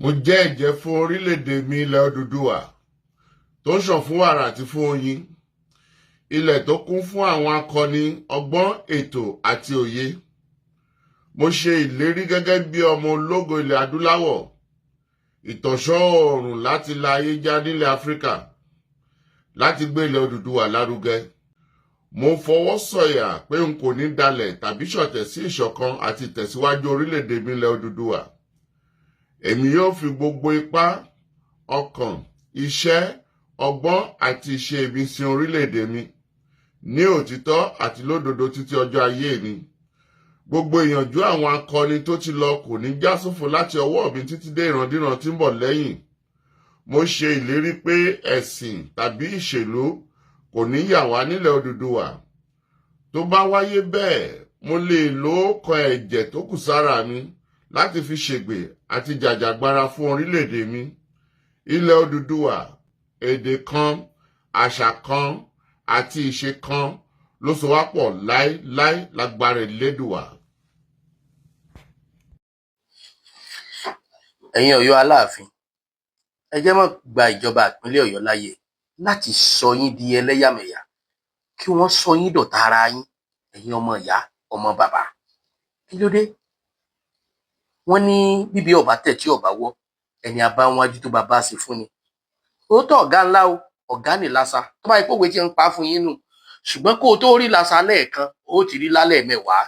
Mo jẹ́ ẹ̀jẹ́ fún orílẹ̀-èdè mi ilẹ̀ Odùduwà tó ń ṣàn fún wàrà àti fún oyin, ilẹ̀ tó kún fún àwọn akọni ọgbọ́n, ètò àti òye. Mo ṣe ìlérí gẹ́gẹ́ bí ọmọ ológo ilẹ̀ adúláwọ̀, ìtànṣán oòrùn láti la ayé já nílẹ̀ Áfíríkà, láti gbé ilẹ̀ Odùduwà lárugẹ. Mo fọwọ́ sọ̀yà pé n kò ní dalẹ̀ tàbí ṣọ̀tẹ̀ sí ìṣọ̀kan àti ìtẹ̀síwájú orílẹ̀-èdè mi ilẹ̀ Odùduwà. Èmi yóò fi gbogbo ipá, ọkàn, iṣẹ́, ọgbọ́n àti ìṣe mi sin orílẹ̀-èdè mi ní òtítọ́ àti lódodo títí ọjọ́ ayé mi. Gbogbo ìyànjú àwọn akọni tó ti lọ kò ní já sófo láti ọwọ́ mi títí dé ìrandíran tí ń bọ̀ lẹ́yìn. Mo ṣe ìlérí pé ẹ̀sìn tàbí ìṣèlú kò ní yà wá nílẹ̀ Odùduwà. Tó bá wáyé bẹ́ẹ̀, mo lè lo ọ̀kan ẹ̀jẹ̀ tó kù sára mi láti fi ṣègbè àti jàjàgbara fún orílẹ̀-èdè mi. Ilẹ̀ Odùduwà, èdè kan, àṣà kan àti ìṣe kan ló so wá pọ̀ láéláé lágbára Elédùwà. Ẹ̀yin Ọ̀yọ́ Aláàfin, ẹ jẹ́ má gba ìjọba ìpínlẹ̀ Ọ̀yọ́ láyè láti sọ yín di ẹlẹ́yàmẹ̀yà, kí wọ́n sọ yín dọ̀tá ara yín, ẹ̀yin ọmọ ìyá, ọmọ bàbá. Kí ló dé? Wọ́n ní bíbí ọba tẹ̀ tí ọba wọ́, ẹni abáwájú tó bàbá ṣe fún ni. Òótọ́ ọ̀gá ńlá o, ọ̀gá ní lásà, tó bá yẹ kówé tí ń pa fún yín nù, ṣùgbọ́n kó o tó rí lásà lẹ́ẹ̀kan, ó ti rí lálẹ́ mẹ́wàá.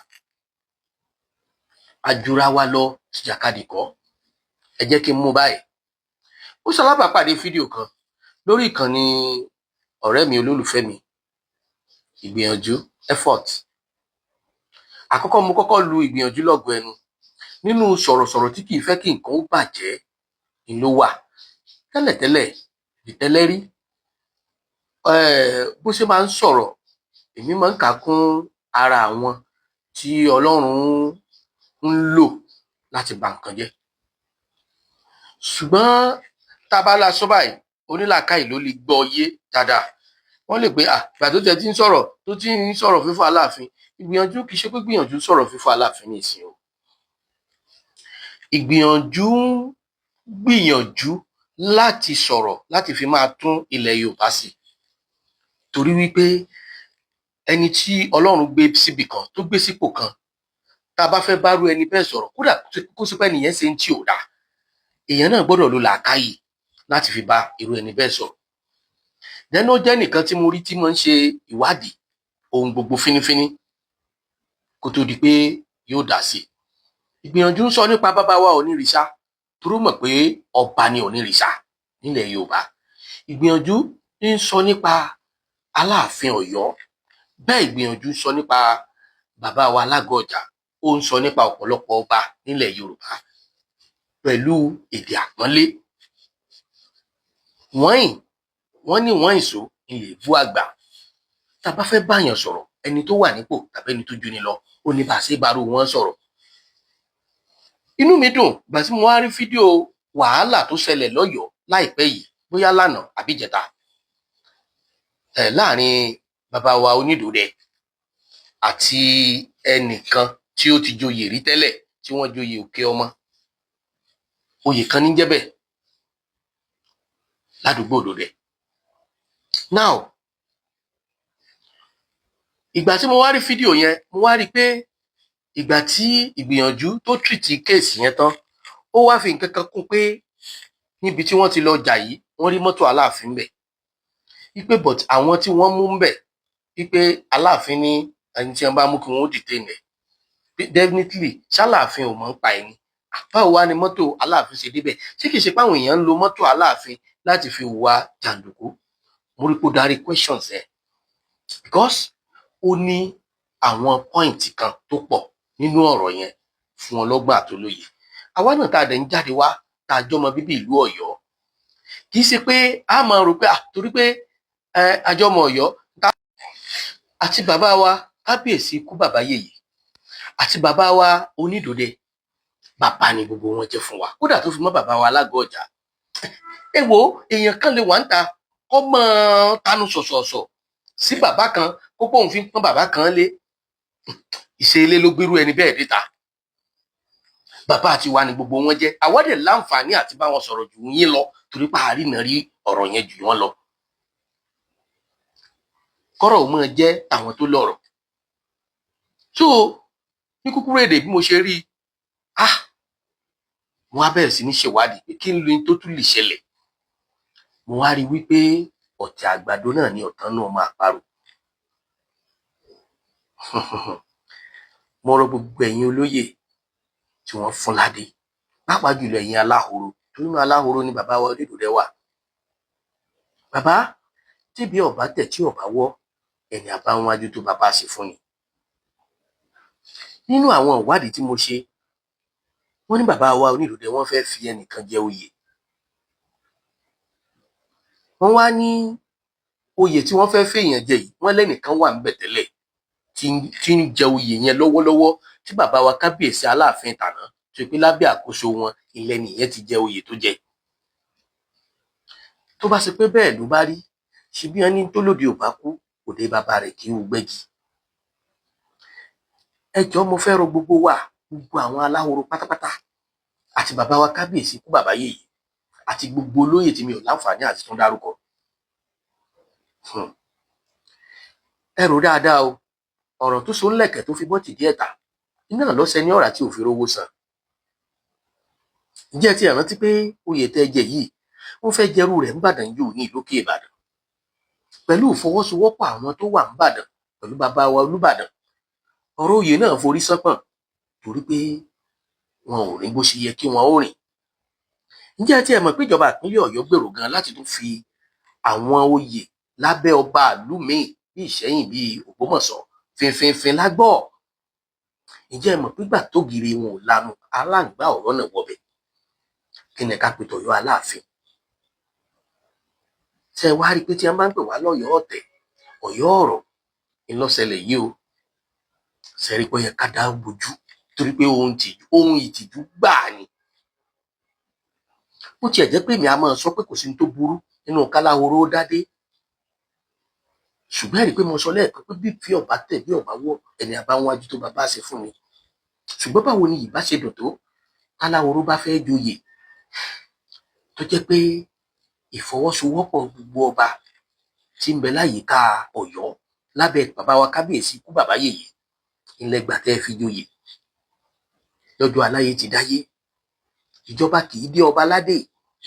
Ajura wa lọ jàkadì kọ́. Ẹ jẹ́ kí n mú báyìí. Ó ṣalábàápàdé fídíò kan lórí ìkànnì ọ̀rẹ́ mi olólùfẹ́ mi, ìgbìyànjú effort. Àkọ́kọ́ mo kọ́kọ́ lu ìgbìyànjú lọ́gọ ẹnu nínú sọ̀rọ̀sọ̀rọ̀ tí kìí fẹ́ kí nǹkan ó bàjẹ́ ni ló wà. Tẹ́lẹ̀tẹ́lẹ̀ ìtẹ́lẹ̀ rí bó ṣe máa ń sọ̀rọ̀, èmi máa ń kà kún ara àwọn tí Ọlọ́run ń lò láti bà nǹkan jẹ́. Ṣùgbọ́n tá a bá la sọ báyìí, onílàákàyè ló lè gbọ́ yé dáadáa. Wọ́n lè pé ìgbà tó ti ń sọ̀rọ̀ fífọ́ Aláàfin, ìgbìyànjú kìí ṣe pé gbìyànjú sọ̀rọ̀ fífọ́ Aláàfin ní ìsìn o. Ìgbìyànjú gbìyànjú láti sọ̀rọ̀ láti fi máa tún ilẹ̀ Yorùbá sí. Torí wípé ẹni tí Ọlọ́run gbé síbì kan tó gbé sípò kan, tá a bá fẹ́ bá rú ẹni bẹ́ẹ̀ sọ̀rọ̀, kódà kó sí pé ẹnìyẹn ṣe ń tí ò dáa, èèyàn náà gbọ́dọ̀ lo làákàyè láti fi bá irú ẹni bẹ́ẹ̀ sọ̀rọ̀. Dẹ́nu ó jẹ́ nìkan tí mo rí tí mo ń ṣe ìwádìí ohun gbogbo fínífíní kó tó di pé yóò dá sí. Ìgbìyànjú ń sọ nípa bàbá wa Onírìṣà, tó mọ̀ pé ọba ni Onírìṣà nílẹ̀ Yorùbá. Ìgbìyànjú ń sọ nípa Aláàfin Ọ̀yọ́, bẹ́ẹ̀ ìgbìyànjú ń sọ nípa bàbá wa Alágọ̀ọ́jà, ó ń sọ nípa ọ̀pọ̀lọpọ̀ ọba nílẹ̀ Yorùbá pẹ̀lú èdè àpọ́nlé. Wọ́n ní wọ́n ìṣó ilé ìbú àgbà. Tá a bá fẹ́ báyàn sọ̀rọ̀, ẹni tó wà nípò tàbí ẹni tó jù ní lọ, ó ní bá a ṣe bá rú wọn sọ̀rọ̀. Inú mi dùn gbà tí mo wá rí fídíò wàhálà tó ṣẹlẹ̀ lọ́yọ̀ọ́ láìpẹ́ yìí, bóyá lánàá àbí ìjẹta, láàrin bàbá wa Onídòdẹ àti ẹnìkan tí ó ti joyè rí tẹ́lẹ̀, tí wọ́n joyè Òkè Ọmọ. Oyè kan ní jẹ́ bẹ́ẹ̀ ládùúgbò Òdòdẹ. Now, ìgbà tí mo wá rí fídíò yẹn, mo wá rí pé ìgbà tí ìgbìyànjú tó tìrìtì kéèsì yẹn tán, ó wá fi nǹkan kan kún pé níbi tí wọ́n ti lọ jà yìí, wọ́n rí mọ́tò Aláàfin bẹ̀. Wípé but àwọn tí wọ́n mú ń bẹ̀, wípé Aláàfin ní ẹni tí wọ́n bá mú kí wọ́n ó detain ẹ̀. Definitely ṣáláàfin ò mọ̀ ń pa ẹni. Báwo wá ni mọ́tò Aláàfin ṣe débẹ̀? Ṣé kìí ṣe pé àwọn èèyàn ń lo mọ́tò Aláàfin láti fi hùwà jàǹdùkú? Mo rí pé ó darí questions ẹ̀, because ó ní àwọn pọ́ìntì kan tó pọ̀ nínú ọ̀rọ̀ yẹn fún ọlọ́gbọ́n àtolóye. Àwa náà tá a dẹ̀ ń jáde wá, tá a jọmọ bíbí ìlú Ọ̀yọ́, kìí ṣe pé a máa rò pé torí pé àjọmọ Ọ̀yọ́ àti bàbá wa Kábíyèsí ikú bàbá Yèyé àti bàbá wa Onídòdẹ, bàbá ni gbogbo wọn jẹ́ fún wa, kódà tó fi mọ́ bàbá wa Alágọ̀ọ́jà. Ẹ wo, èèyàn kan lè wà ń ta ọmọ tanu sọ̀sọ̀ọ̀sọ̀ sí bàbá kan kó pòun fi ń pọ́n bàbá kan lé. Ìṣe ilé ló gbérú ẹni bẹ́ẹ̀ déta. bàbá àti wa ni gbogbo wọn jẹ́, àwa dẹ̀ láǹfààní àti bá wọn sọ̀rọ̀ jù yín lọ torí pé àárínà rí ọ̀rọ̀ yẹn jù wọ́n lọ. Kọ́rọ̀ ò máa jẹ́ àwọn tó lọ́rọ̀. So ní kúkúrú èdè bí mo ṣe rí mo wá bẹ̀rẹ̀ sí ní ṣèwádìí pé kí ni tó tún lè ṣẹlẹ̀. Mo wá rí wípé ọ̀tẹ̀ àgbàdo náà ni ọ̀tán náà máa parò. Mo rọ gbogbo ẹ̀yin olóyè tí wọ́n fún ládé, pàápàá jùlọ ẹ̀yin aláhoro, torí inú aláhoro ni bàbá wa Odùduwà wà. Bàbá tíbi ọ̀bá tẹ̀ tí ọ̀bá wọ́, ẹni àbáwájú tó bàbá ṣe fún ni. Nínú àwọn ìwádìí tí mo ṣe, wọ́n ní bàbá wa Odùduwà wọ́n fẹ́ fi ẹnìkan jẹ oyè. Wọ́n wá ní oyè tí wọ́n fẹ́ fèèyàn jẹ yìí, wọ́n lẹ́nìkan wà ńbẹ̀ tẹ́lẹ̀ tí ń jẹ oyè yẹn lọ́wọ́lọ́wọ́ tí bàbá wa kábíyèsí aláàfin tàná tó pé lábẹ́ àkóso wọn ilẹ̀ nìyẹn ti jẹ oyè tó jẹ. Tó bá ṣe pé bẹ́ẹ̀ ló bá rí, ṣebí wọn ní tó lòdì ò bá kú, òde bàbá rẹ̀ kì í hù gbẹ́gi. Ẹ jọ̀ọ́ mo fẹ́ rọ gbogbo wa, gbogbo àwọn aláhoro pátápátá àti bàbá wa kábíyèsí kú bàbá yèyé àti gbogbo olóyè tí mi ò láǹfààní àti tún dárúkọ. Ẹ rò dáadáa o, ọ̀rọ̀ tó so ńlẹ̀kẹ̀ tó fi bọ́ tìdí ẹ̀ta iná lọ́sẹ̀ ní ọ̀rá tí ò fi rówó san. Ǹjẹ́ ti rántí pé oyè tẹ́ jẹ yìí wọ́n fẹ́ jẹrú rẹ̀ ńbàdàn yóò ní ìlókè Ìbàdàn pẹ̀lú ìfọwọ́sowọ́pọ̀ àwọn tó wà ńbàdàn pẹ̀lú bàbá wa Olúbàdàn. Ọ̀rọ̀ oyè náà forí sánpọ̀n torí pé wọn ò rìn bó ṣe yẹ kí wọn ó rìn. Ǹjẹ́ ti ẹ mọ̀ pé ìjọba ìpínlẹ̀ Ọ̀yọ́ gbèrò gan láti tún fi àwọn oyè lábẹ́ ọba ìlú míì bí Ìṣẹ́yìn bí Ògbómọ̀ṣọ́ fínfínfín lágbọ́. Ǹjẹ́ ẹ mọ̀ pé gbà tó giri wọn ò lanu aláǹgbá ọ̀rọ̀ náà wọbẹ̀. Kí ni ká pe tọ̀yọ́ Aláàfin? Ṣé wá rí pé tí a máa ń pè wá lọ́yọ̀ọ́ ọ̀tẹ̀, Ọ̀yọ́ ọ̀rọ̀ ńlọ́ṣẹlẹ̀ yìí o. Ṣé rí pé yẹ ká dá bojú torí pé ohun ìtìjú gbáà ni. Bó tiẹ̀ jẹ́ pé èmi a máa sọ pé kò sí ní tó burú nínú káláhoro dádé. Ṣùgbọ́n ẹ rí pé mo sọ lẹ́ẹ̀kan pé bí fi ọ̀bá tẹ̀ bí ọ̀bá wọ́, ẹni àbáwájú tó bàbá ṣe fún mi. Ṣùgbọ́n báwo ni ìbá ṣe dùn tó káláhoro bá fẹ́ joyè tó jẹ́ pé ìfọwọ́sowọ́pọ̀ gbogbo ọba tí ń bẹ láyìíká Ọ̀yọ́ lábẹ́ bàbá wa kábíyèsí kú bàbá yèyé ilẹ̀ gbà tẹ́ fi joyè. Lọ́jọ́ aláyé ti dáyé, ìjọba kì í dé ọba ládé,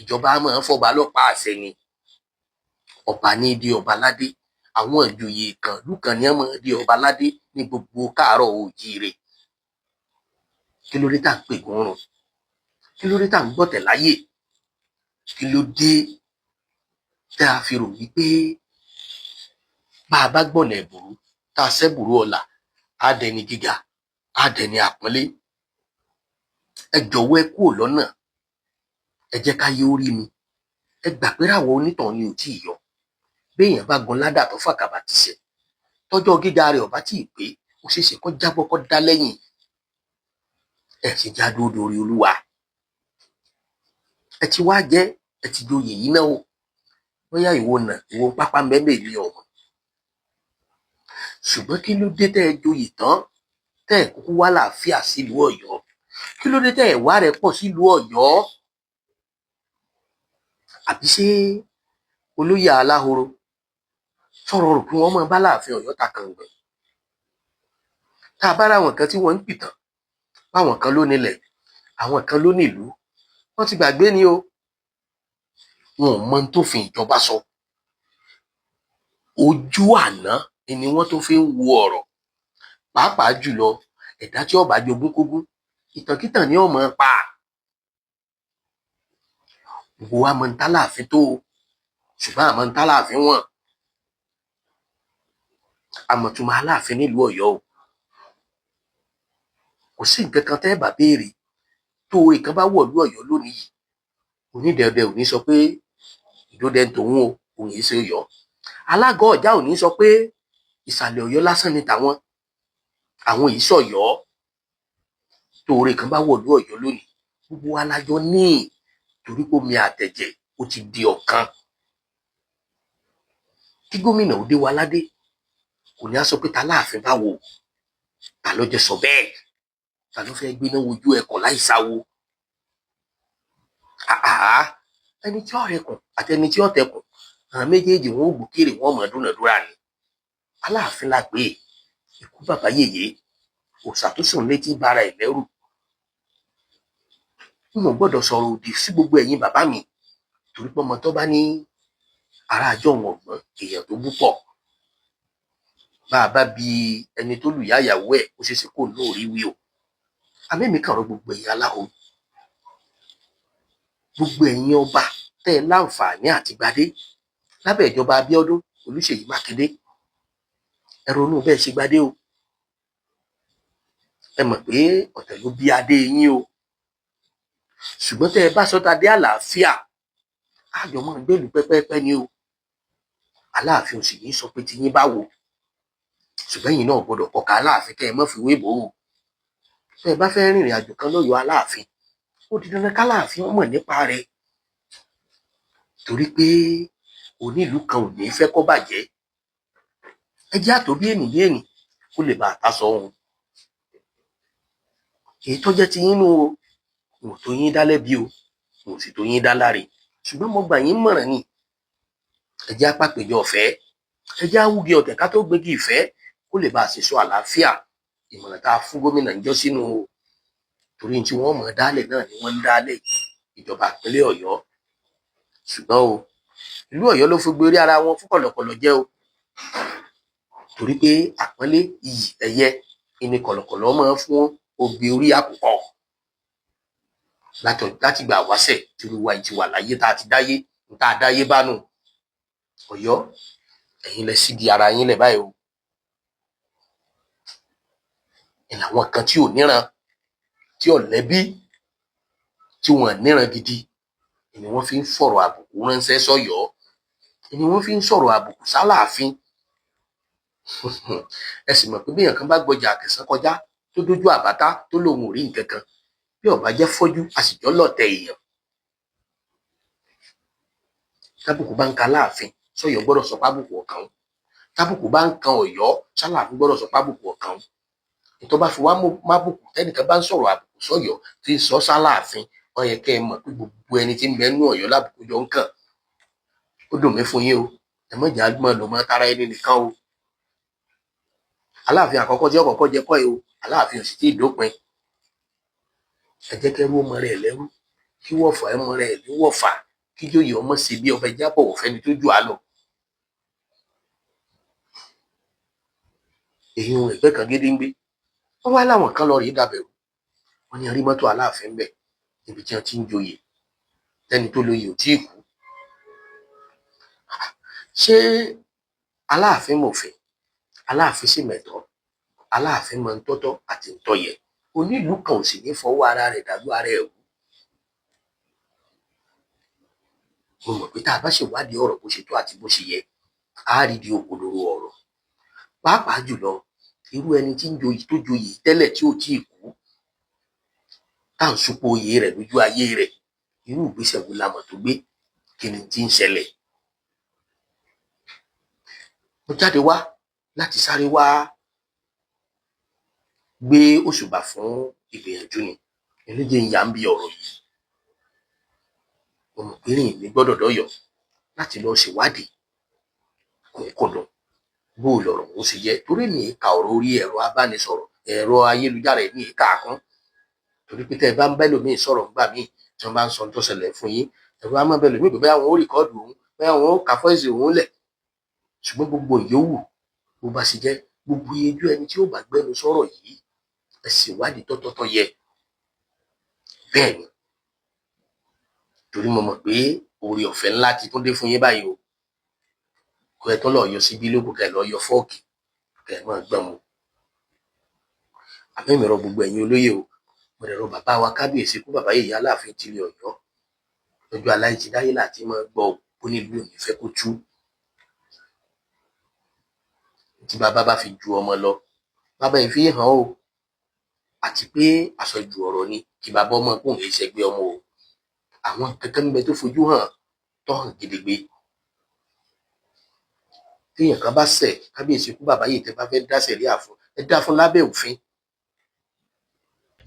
ìjọba máa ń fọba lọ́pàá àṣẹ ni. Ọba ní dé ọba ládé, àwọn ìjòyè ìkànlú kan ní ọmọ dé ọba ládé ní gbogbo káàárọ̀ oòjíire. Kí ló dé tá à ń pè gúnrùn? Kí ló dé tá à ń gbọ́tẹ̀ láyè? Kí ló dé tá a fi rò wípé bá a bá gbọ̀nà ẹ̀bùrú tá a ṣẹ́bùrú ọ̀la á dẹni gíga á dẹni àpọ́nlé? Ẹ jọ̀wọ́ ẹ kúrò lọ́nà, ẹ jẹ́ ká yé orí mi. Ẹ gbà pé ráwọ̀ onítàn ni ò tí ì yọ. Béèyàn bá gun ládà tó fàkàbà ti ṣẹ̀ tọ́jọ́ gíga rẹ̀ ọ̀bá tí ì pé ó ṣeéṣe kó jábọ́ kó dá lẹ́yìn. Ẹ ṣe já dúró dorí Olúwa. Ẹ ti wá jẹ́ ẹ ti joyè yìí náà o, bóyá ìwọ nà ìwọ pápá mẹ́mẹ́ ní ọ̀hún. Ṣùgbọ́n kí ló dé tẹ́ ẹ joyè tán tẹ́ ẹ kúkú wá làáfíà sílùú Ọ̀yọ́? Kí ló dé tẹ́ ẹ wá rẹ̀ pọ̀ sílùú Ọ̀yọ́? Àbí ṣé olóyè aláhoro sọ̀rọ̀ rò pé wọ́n máa bá láàfin Ọ̀yọ́ ta kàngbẹ̀? Tá a bá ráwọn kan tí wọ́n ń pìtàn báwọn kan ló nílẹ̀ àwọn kan ló nílùú, wọ́n ti gbàgbé ni o. Wọn ò mọ ohun tó fi ìjọba sọ. Ojú àná ni wọ́n tó fi ń wo ọ̀rọ̀. Pàápàá jùlọ ẹ̀dá tí ó bá jogún kógún ìtànkítàn ni ó mọ̀ pa. Gbogbo wa mọ̀ ń tá láàfin tó o, ṣùgbọ́n àmọ́ ń tá láàfin wọn. Àmọ̀túnmọ̀ Aláàfin nílùú Ọ̀yọ́ o. Kò sí nǹkan kan tẹ́ ẹ bá béèrè tó oore kan bá wọ̀lú Ọ̀yọ́ lónìí yìí, onídẹ̀ẹ́dẹ́ ò ní sọ pé ìdódẹ tòun o, òun yìí ṣe Ọ̀yọ́. Alága Ọ̀já ò ní sọ pé ìsàlẹ̀ Ọ̀yọ́ lásán ni tàwọn, àwọn yìí ṣọ̀yọ́. Tó oore kan bá wọ̀lú Ọ̀yọ́ lónìí, gbogbo wa lájọ ní torí pé omi àtẹ̀jẹ̀ ó ti di ọ̀kan. Kí gómìnà ó dé wa ládé kò ní á sọ pé ta láàfin bá wo ta ló jẹ́ sọ bẹ́ẹ̀. ta ló fẹ́ gbéná wojú ẹkùn láì sáwo. Ẹni tí ó rẹkùn àti ẹni tí ó tẹkùn, àwọn méjèèjì wọn ò gbòkèrè wọn mọ̀ dúnàdúrà ni. Aláàfin la pé ikú bàbá yèyé òòṣà tó sùn létí bara ẹ̀ lẹ́rù. n ò gbọ́dọ̀ sọ̀rọ̀ òdì sí gbogbo ẹ̀yin bàbá mi, torí pé ọmọ tó bá ní ará àjọ wọn ọ̀gbọ́n èèyàn tó bú pọ̀. bá a bá bi ẹni tó lù yáyàwó ẹ̀ ó ṣeéṣe kó lóòrí wí o. àmẹ́mí kàn rọ gbogbo ẹ̀yin aláwo, gbogbo ẹ̀yin ọba tẹ́ ẹ láǹfààní àti gbadé lábẹ́ ìjọba Abíọ́dún Olúṣèyí Mákindé, ẹ ronú bẹ́ẹ̀ ṣe gbadé o. ẹ mọ̀ pé ọ̀tẹ̀ ló bí adé yín o, ṣùgbọ́n tẹ́ ẹ bá sọ́ta dé àlàáfíà àjọ mọ́ gbèlú pẹ́pẹ́pẹ́ ni o. Aláàfin ò sì ní sọ pé tiyín bá wò, ṣùgbọ́n ẹ̀yin náà gbọ́dọ̀ kọ̀ọ̀kan Aláàfin kẹ́ ẹ mọ́ fi wé bò ó. tẹ́ ẹ bá fẹ́ rìnrìn àjò kan lọ́yọ̀ọ́ Aláàfin, ó di dandan k'Aláàfin ó mọ̀ nípa rẹ̀, torí pé onílùú kan ò ní fẹ́ kó bàjẹ́. ẹ jẹ́ àtò bí ènì kó lè bá àtàsọ ohun. èyí tó jẹ́ ti yín nú o, n ò tó yín dá lẹ́bi o, n ò sì tó yín dá láre, ṣùgbọ́n mo gbà yín mọ̀ràn ni. ẹ jẹ́ apápèjọ ọ̀fẹ́, ẹ jẹ́ awúgi ọ̀tẹ̀ ká tó gbégi ìfẹ́ kó lè bá àṣìṣọ àlàáfíà. ìmọ̀ràn tá a fún gómìnà ń jọ́ sínú o, torí tí wọ́n mọ̀ dálẹ̀ náà ni wọ́n ń dálẹ̀ ìjọba ìpínlẹ̀ Ọ̀yọ́. ṣùgbọ́n o, ìlú Ọ̀yọ́ ló fi gbérí ara wọn fún kọ̀lọ̀kọ̀lọ̀ jẹ́ o, torí pé àpọ́nlé iyì ẹ̀yẹ ìní kọ̀lọ̀kọ̀lọ̀ máa ń fún obì orí àkùkọ láti gbà wáṣẹ̀ tí olúwa ti wà láyé tá a ti dáyé tá a dáyé bá nù. Ọ̀yọ́, ẹ̀yin lẹ sí di ara yín lẹ̀ báyìí o. àwọn kan tí ò níran, tí ò lẹ́bí, tí wọ́n níran gidi ni wọ́n fi ń fọ̀rọ̀ àbùkù ránṣẹ́ sọ́yọ́, ni wọ́n fi ń sọ̀rọ̀ àbùkù s'Áláàfin. ẹ sì mọ̀ pé bí èèyàn kan bá gbọjà Àkẹ̀sán kọjá tó dójú àbátá tó lòun ò rí nǹkan kan, bí ó bá jẹ́ fọ́jú a sì jọ lọ̀tẹ̀ èèyàn. tábùkù bá ń ka Aláàfin sọ́yọ́ gbọ́dọ̀ sọ pábùkù ọ̀kan, tábùkù bá ń kan Ọ̀yọ́ s'Áláàfin gbọ́dọ̀ sọ pábùkù ọ̀kan. tó bá fi wá mábùkù tẹ́nìkan bá ń sọ̀rọ̀ àbùkù sọ́yọ́ tí ń sọ s'Áláàfin, ó yẹ kẹ́ ẹ mọ̀ pé gbogbo ẹni tí ń bẹ nínú Ọ̀yọ́ lábùkù jọ ń kàn. ó dùn mí fún yín o, ẹ mọ̀ jà gbọ́n lọ mọ́ tara ẹni nìkan o. Aláàfin àkọ́kọ́ tí ọkọ̀ọ̀kọ́ jẹ kọ́ ẹ o, Aláàfin ò sì tí ì dópin. ẹ jẹ́ kẹ́rú ọmọ rẹ̀ lẹ́rú, kí wọ̀fà ọmọ rẹ̀ ní wọ̀fà, kí jòyè ọmọ ṣe bí ọba ẹja bọ̀wọ̀ fẹ́ni tó jù á lọ. èyí ohun ẹgbẹ́ kan gédéǹgbé, wọ́n wá láwọn kan lọ rí dàbẹ̀rù, wọ́n ní rí mọ́tò Aláàfin bẹ̀ níbi tí wọ́n ti ń joyè, tẹ́ni tó lóyè ò tíì kú. ṣé Aláàfin mọ̀fin, Aláàfin sì mẹ̀tọ́, Aláàfin mọ ń tọ́tọ́ àti ń tọ́yẹ, onílùú kan ò sì ní fọwọ́ ara rẹ̀ dàlú ara ẹ̀ wú. mo mọ̀ pé tá a bá ṣèwádìí ọ̀rọ̀ bó ṣe tó àti bó ṣe yẹ, á rí di òkodoro ọ̀rọ̀. pàápàá jùlọ irú ẹni tí ń joyè tó joyè tẹ́lẹ̀ tí ò tíì kú, tá à ń súpọ̀ oyè rẹ̀ lójú ayé rẹ̀, irú ìgbésẹ̀ wo la mọ̀ tó gbé, kí ni tí ń ṣẹlẹ̀. mo jáde wá láti sáré wá gbé òṣùbà fún ìgbìyànjú ni eléjẹ ń yà ń bi ọ̀rọ̀ yìí. mo mọ̀ pé rìn mi gbọ́dọ̀ dọ́yọ̀ láti lọ ṣèwádìí kòkòdùn bó lọ̀rọ̀ ó ṣe jẹ́, torí ní ìka ọ̀rọ̀ orí ẹ̀rọ abánisọ̀rọ̀ ẹ̀rọ ayélujára ní ìka kan, torí pé tẹ́ ẹ bá ń bẹ́lòmíì sọ̀rọ̀ ńgbà míì tí wọ́n bá ń sọ tó ṣẹlẹ̀ fún yín, ẹ̀rọ á máa bẹ́lòmíì pé bóyá wọn ó rìkọ́ọ̀dù òun, bóyá wọn ó kà fọ́ìsì òun lẹ̀. ṣùgbọ́n gbogbo ìyówù bó bá ṣe jẹ́, gbogbo iyejú ẹni tí ó bá gbẹ́nu sọ̀rọ̀ yìí, ẹ ṣèwádìí tọ́tọ́tọ́ yẹ. bẹ́ẹ̀ ni, torí mo mọ̀ pé oore ọ̀fẹ́ ńlá ti tún dé fún yín báyìí o. kò ẹ tó lọ yọ síbí lóko kẹ lọ yọ fọ́ọ̀kì kẹ máa gbọ́n mu. àmọ́ ìmọ̀ràn gbogbo ẹ̀yin olóyè o, mo dẹ̀ rọ bàbá wa kábíyèsí kú bàbá yèyé Aláàfin tilẹ̀ Ọ̀yọ́, lọ́jọ́ aláìtí dáyé láti máa gbọ́ ó nílùú ò ní fẹ́ kó tú. tí bàbá bá fi ju ọmọ lọ, bàbá yìí fi hàn o, àti pé àsọjù ọ̀rọ̀ ni kí bàbá ọmọ kóun lè ṣẹgbẹ́ ọmọ o. àwọn kankan níbẹ̀ tó fojú hàn tó hàn gedegbe. téèyàn kan bá ṣẹ̀ kábíyèsí kú bàbá yìí tẹ́ bá fẹ́ dá sẹ̀ríà fún, ẹ dá fún lábẹ́ òfin.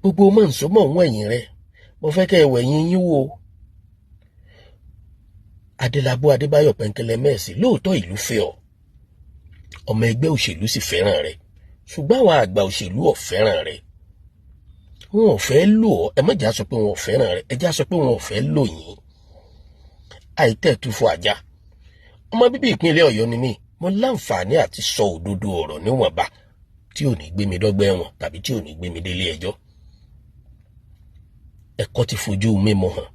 gbogbo mọ̀ nsọ́mọ̀ ń wẹ̀yìn rẹ̀ mo fẹ́ kẹ́ ẹ wẹ̀yìn yín wò. Adélabú Adébáyọ̀ Pẹ̀nkẹ́lẹ́ Mẹ́ẹ̀sì, lóòótọ́ ìlú fẹ́ ọ, ọmọ ẹgbẹ́ òṣèlú sì fẹ́ràn rẹ̀, ṣùgbọ́n àwọn àgbà òṣèlú ò fẹ́ràn rẹ̀. Wọn ò fẹ́ lò ọ́, ẹ má jà sọ pé wọn ò fẹ́ràn rẹ̀, ẹ já sọ pé wọn ò fẹ́ lò yín. Àìtẹ́ẹ̀tú fún ajá. Ọmọ bíbí ìpínlẹ̀ Ọ̀yọ́ ni mí, mo láǹfààní àti sọ òdodo ọ̀rọ̀ níwọ̀nba tí ò ní gbé mi dọ́gbẹ́ ẹ̀wọ̀n tàbí tí ò ní gbé mi délé ẹjọ́. Ẹ̀kọ́ ti fojú mímọ̀ hàn.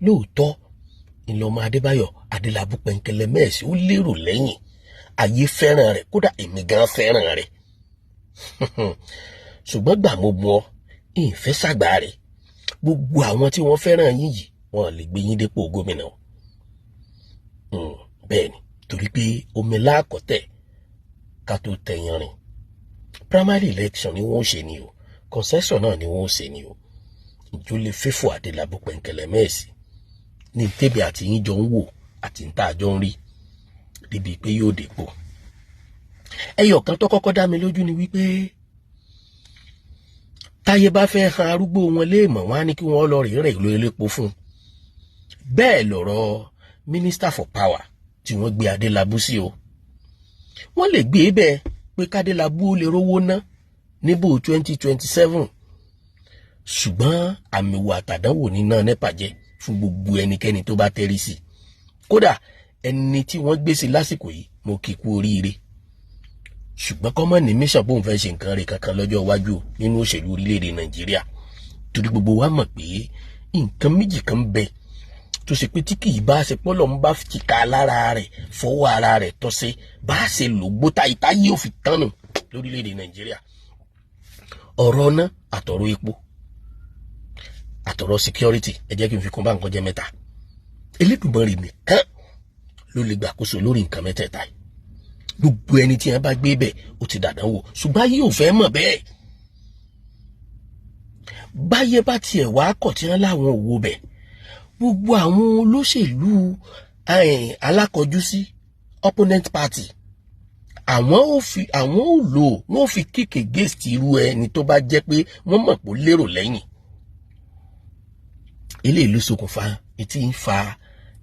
Lóòótọ́ ìlọmọ Adébáyọ̀ Adélabú Pẹ̀nkẹ́lẹ́ Mẹ́ẹ̀sì ó lérò lẹ́yìn, ayé fẹ́ràn rẹ̀, kódà èmi gan fẹ́ràn rẹ̀. Ṣùgbọ́n gbà mo mú ọ, ìfẹ́ sàgbà rẹ̀. Gbogbo àwọn tí wọ́n fẹ́ràn yín yìí wọn lè gbé yín dépò gómìnà. Bẹ́ẹ̀ ni, torí pé omi láàkọ́tẹ̀ ká tó tẹ̀yàn rìn. Primary election ni wọ́n ṣe ni o, concession náà ni wọ́n ṣe ni o. Ìjọ lè fẹ́fọ́ Adélabú Pẹ̀nkẹ́lẹ́ Mẹ́ẹ̀sì ní tèmi àti yín jọ ń wò àti ń tà jọ ń rí débi pé yóò dépò. Ẹyọ kan tó kọ́kọ́ dá mi lójú ni wípé táyé bá fẹ́ han arúgbó wọn léèmọ̀ wọ́n á ní kí wọ́n lọ rìn ìlú elépo fún. Bẹ́ẹ̀ lọ̀rọ̀ Minister for Power tí wọ́n gbé Adélabú sí o. Wọ́n lè gbé bẹ́ẹ̀ pé kádélabú ó lè rówó ná níbò 2027. Ṣùgbọ́n àmì wà àtàdánwò ní náà nẹ́pà jẹ́ fún gbogbo ẹnikẹ́ni tó bá tẹ́rí sí. Kódà ẹni tí wọ́n gbé sí lásìkò yìí mo kì í kú oríire. Ṣùgbọ́n kọ́mọ̀ ní mission bóun fẹ́ ṣe nǹkan rẹ̀ kankan lọ́jọ́ iwájú nínú òṣèlú orílẹ̀-èdè Nàìjíríà. Torí gbogbo wa mọ̀ pé nǹkan méjì kan bẹ tó ṣe pé tí kì í bá ṣe pọ́lọ̀ ń bá ti ka lára rẹ̀ fọwọ́ ara rẹ̀ tọ́ sí bá ṣe lò gbóta ìta yóò fi tánu lórílẹ̀-èdè Nàìjíríà. Ọ̀rọ̀ ọ̀nà àtọ̀rọ̀ epo àtọ̀rọ̀ security, ẹ jẹ́ kí n fi kún bá nǹkan jẹ́ mẹ́ta. Elédùmarè nìkan ló lè gbàkóso lórí nǹkan mẹ́tẹ̀ẹ̀ta yìí. Gbogbo ẹni tí wọ́n bá gbé bẹ̀ ó ti dàdánwò, ṣùgbọ́n ayé ò fẹ́ mọ̀ bẹ́ẹ̀. Báyé bá tiẹ̀ wá kọ̀ tí wọ́n láwọn òwò bẹ̀, gbogbo àwọn olóṣèlú alákọjú sí opponent party àwọn ò lò wọ́n fi kick against irú ẹni tó bá jẹ́ pé wọ́n mọ̀ pé ó lérò lẹ́yìn. Eléyìí ló ṣokùnfà tí ń fa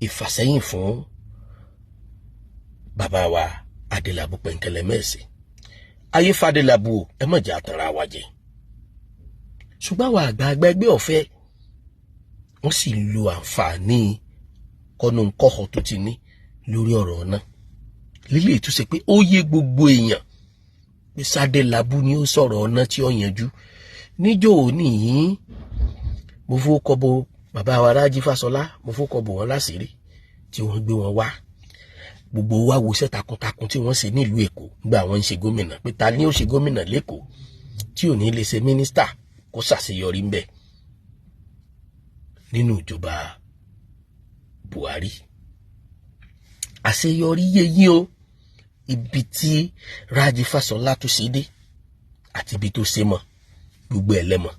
ìfàsẹ́yìn fún bàbá wa Adélabú Pẹ̀nkẹ́lẹ́ Mẹ́ẹ̀sì. Ayé f'Adélabú o, ẹ má jẹ́ àtàrà wa jẹ. Ṣùgbọ́n àwọn àgbààgbà ẹgbẹ́ ọ̀fẹ́ wọ́n sì lo àǹfààní kọ́nùkọ́họ tó ti ní lórí ọ̀rọ̀ náà. Lílé ìtúsẹ pé ó yé gbogbo èèyàn pé s'Adélabú ni ó sọ̀rọ̀ ọ̀nà tí ó yanjú. Níjọ́ òní yìí mo fowókọ bo bàbá wa Rájí Fásọlá, mo fowókọ bò wọ́n láṣìírí tí wọ́n gbé wọn wá. Gbogbo wa wo iṣẹ́ takuntakun tí wọ́n ṣe nílùú Èkó nígbà wọ́n ń ṣe gómìnà, pé ta ni ó ṣe gómìnà l'Ékòó tí ò ní lè ṣe mínísítà kó ṣàṣeyọrí ń bẹ̀ nínú ìjọba Buhari. Àṣeyọrí yéyí o, ibi tí Rájí Fásọlá tó ṣe dé àti ibi tó ṣe mọ́ gbogbo ẹlẹ́mọ̀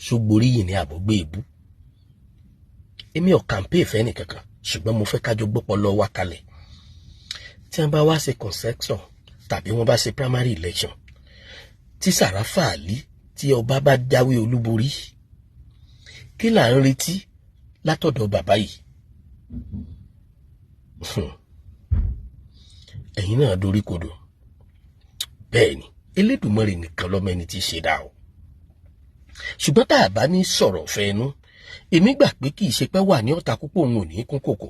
ṣógborí yìí ní àbọ̀gbé ìbú. Èmi ò kàmpé ìfẹ́ nìkankan, ṣùgbọ́n mo fẹ́ kájọ gbọ́pọ̀ lọ wá kalẹ̀. Tí wọ́n bá wá ṣe concession tàbí wọ́n bá ṣe primary election, tí Sàráfà Àlí tí ọba bá jáwé olúborí, kí là ń retí látọ̀dọ̀ bàbá yìí? Ẹ̀yin náà dorí kodò. Bẹ́ẹ̀ ni, Elédùmarè nìkan lọ́mọ ẹni tí ṣe dá o. Ṣùgbọ́n tá a bá ní sọ̀rọ̀ fẹ́nu, èmi gbà pé kì í ṣe pé wà ní ọ̀tá púpọ̀ òun ò ní kún kòkò.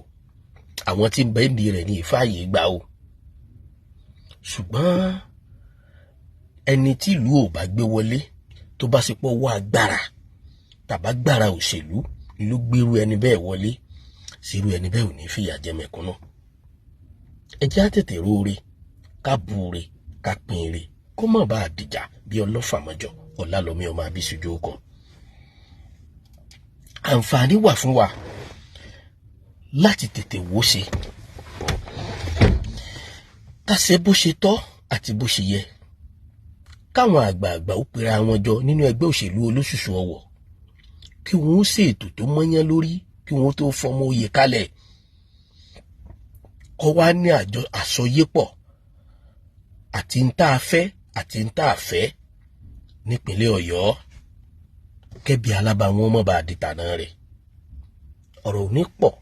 Àwọn tí ń bẹ ní rẹ̀ ní ìfààyè gbà o. Ṣùgbọ́n ẹni tí ìlú ò bá gbé wọlé tó bá ṣe pọ̀ wọ agbára tàbá gbára òṣèlú ló gbérú ẹni bẹ́ẹ̀ wọlé, sírú ẹni bẹ́ẹ̀ ò ní fìyà jẹ mẹ̀kúnnù. Ẹ jẹ́ á tètè róore, ká búre, ká pinre, kó má bàa dìjà bí ọlọ́fà mọ́jọ Ọlálọ́mí ọmọ Abísújú kan. Àǹfààní wà fún wa láti tètè wò ṣe. Ká ṣe bó ṣe tọ́ àti bó ṣe yẹ. Káwọn àgbààgbà ó pera wọn jọ nínú ẹgbẹ́ òṣèlú olóṣùṣù ọwọ̀. Kí wọ́n ṣètò tó mọ́yán lórí kí wọ́n tó fọmọ oyè kalẹ̀. Kọ́ wá ní àsọyépọ̀ àti ń tá a fẹ́ àti ń tá a fẹ́ nípínlẹ̀ Ọ̀yọ́. kẹ́bi alábàáwọn ọmọ bá di tàná rẹ̀ ọ̀rọ̀ ò ní pọ̀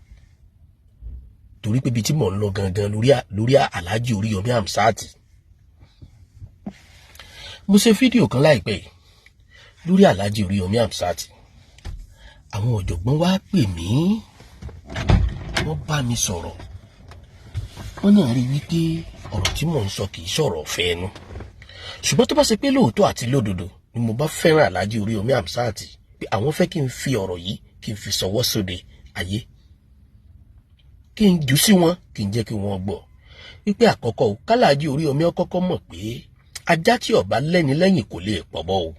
torí pé ibi tí mò ń lọ gangan lórí Alhaji Oríyọmí Hamzat. Mo ṣe fídíò kan láìpẹ́ yìí lórí Alhaji Oríyọmí Hamzat. Àwọn ọ̀jọ̀gbọ́n wá pè mí, wọ́n bá mi sọ̀rọ̀, wọ́n náà rí wípé ọ̀rọ̀ tí mò ń sọ kìí sọ̀rọ̀ ọ̀fẹ́ ẹnu, ṣùgbọ́n tó bá ṣe pé lóòótọ́ àti lódodo ni mo bá fẹ́ràn Alhaji Oríyọmí Hamzat pé àwọn fẹ́ kí n fi ọ̀rọ̀ yìí kí n fi sọwọ́ sóde ayé, kí n jù sí wọn, kí n jẹ́ kí wọ́n gbọ́ wípé àkọ́kọ́ o k'Alhaji Oríyọmí ọkọ́kọ́ mọ̀ pé ajá tí ọba lẹ́ni lẹ́yìn kò lè pọ̀bọ́ o,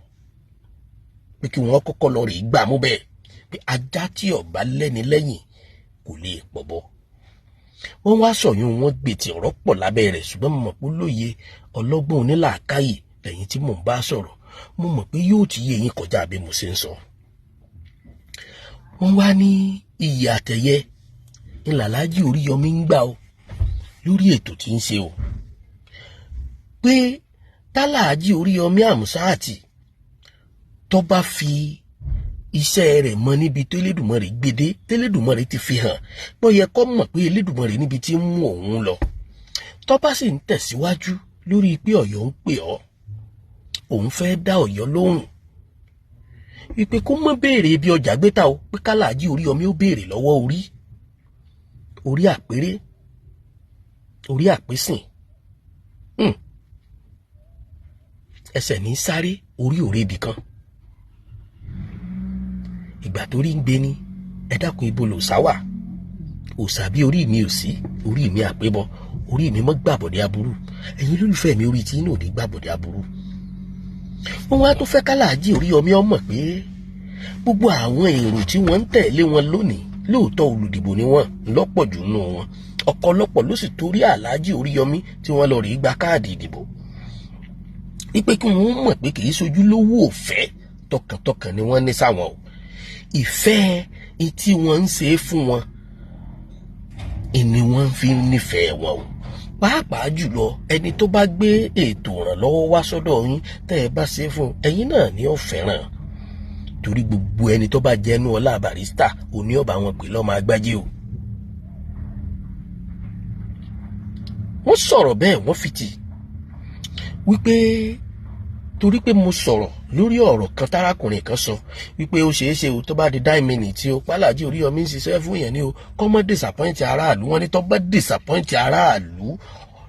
pé kí wọ́n kọ́kọ́ lọ rí gbà mú bẹ́ẹ̀ pé ajá tí ọba lẹ́ni lẹ́yìn kò lè pọ̀bọ́. Wọ́n wá sọ̀yún wọn gbé tí ọ̀rọ̀ pọ̀ lábẹ́ rẹ̀, ṣùgbọ́n mo mọ̀ pé lóye ọlọ́gbọ́n onílàákàyè lẹ́yìn tí mò ń bá sọ̀rọ̀, mo mọ̀ pé yóò ti yé yín kọjá bí mo ṣe ń sọ. Wọ́n wá ní iyì àtẹ̀yẹ ní Alhaji Oríyọmí ń gbà o lórí ètò tí ń ṣe o, pé t'Alhaji Oríyọmí Hamzat tó bá fi iṣẹ́ rẹ̀ mọ níbi tó Elédùmarè gbédé, tẹ́lẹ̀dùmarè ti fi hàn pé ó yẹ kó mọ̀ pé Elédùmarè níbi tí ń mú òun lọ, tó bá sì ń tẹ̀síwájú lórí pé Ọ̀yọ́ ń pè ọ́, òun fẹ́ dá Ọ̀yọ́ lóhùn wípé kó mọ́ béèrè ibi ọjà gbé ta o, pé k'Alhaji Oríyọmí ó béèrè lọ́wọ́ orí àpérè, orí àpésìn, ẹsẹ̀ ní sáré orí òrebì kan. Ìgbà tó rí ń gbé ní ẹ dákun ibo lòsà wà, òsà bí orí mi ò sí, orí mi àpébọ, orí mi mọ́ gbàbọ̀dé aburú, ẹ̀yin olólùfẹ́ mi orí tí inú ò ní gbàbọ̀dé aburú. Wọ́n wá tó fẹ́ k'Alhaji Oríyọmí ọmọ pé gbogbo àwọn èrò tí wọ́n ń tẹ̀lé wọn lónìí lóòótọ́ olùdìbò ni wọ́n lọ́pọ̀ jù nínú wọn, ọ̀pọ̀lọpọ̀ ló sì torí Alhaji Oríyọmí tí wọ́n lọ rí gba káàdì ìdìbò, wípé kí wọ́n mọ̀ pé kìí ṣojú lówó òfẹ́, tọkàntọkàn ni wọ́n ní sáwọn o, ìfẹ́ tí wọ́n ń ṣe fún wọn ni wọ́n fi ń nífẹ̀ẹ́ wọn o. Pàápàá jùlọ ẹni tó bá gbé ètò ìrànlọ́wọ́ wá sọ́dọ̀ yín tẹ́ ẹ bá ṣe fún ẹ̀yin náà ni ó fẹ́ràn, torí gbogbo ẹni tó bá jẹ́nu ọlá Barrister òní ọba wọn pè lọ́mọ agbájé o. Wọ́n sọ̀rọ̀ bẹ́ẹ̀ wọ́n fi tì wípé torí pé mo sọ̀rọ̀ lórí ọ̀rọ̀ kan tárákùnrin kan sọ wípé ó ṣeé ṣe o tó bá di 9 minutes o Alhaji Oríyọmí ń ṣiṣẹ́ fún yẹn ni o kọ́ mọ́ disappoint aráàlú. Wọ́n ní tó bá disappoint aráàlú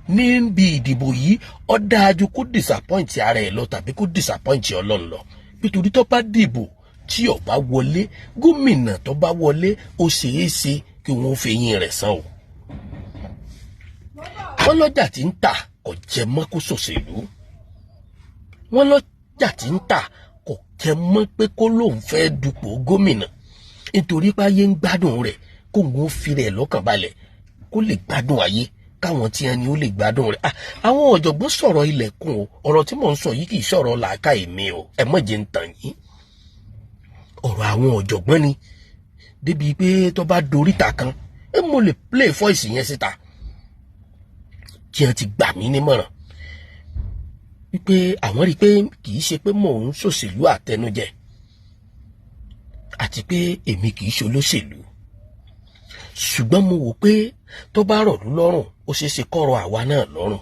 níbi ìdìbò yìí ó dájú kó disappoint ara ẹ̀ lọ tàbí kó disappoint Ọlọ́run lọ, nítorí tó bá dìbò tí ó bá wọlé, gómìnà tó bá wọlé ó ṣeé ṣe kí wọ́n fi eyín rẹ̀ san o. Wọ́n lọ́jà tí ń tà kò jẹ mọ́ kó ṣòṣèlú, wọ́n lọ́jà tí ń tà kò jẹ mọ́ pé kó lóun fẹ́ dupò gómìnà, nítorí pé ayé ń gbádùn rẹ̀ kó ń fi rẹ̀ lọ́kàn balẹ̀ kó lè gbádùn ayé, káwọn tí ẹni ó lè gbádùn rẹ̀. Àwọn ọ̀jọ̀gbọ́n sọ̀rọ̀ ilẹ̀kùn o, ọ̀rọ̀ tí mò ń sọ yìí kì í sọ̀rọ̀ làákàyè mi o, ẹ má jẹ́ ń tàn yín, ọ̀rọ̀ àwọn ọ̀jọ̀gbọ́n ni, débi pé tó bá doríta kan mo lè play voice yẹn síta tí wọ́n ti gbà mí nímọ̀ràn wípé àwọn rí i pé kì í ṣe pé mò ń ṣòṣèlú àtẹnujẹ àti pé èmi kì í ṣe olóṣèlú, ṣùgbọ́n mo wò pé tó bá rọ̀ lú lọ́rùn ó ṣeé ṣe kọ́rọ̀ àwa náà lọ́rùn.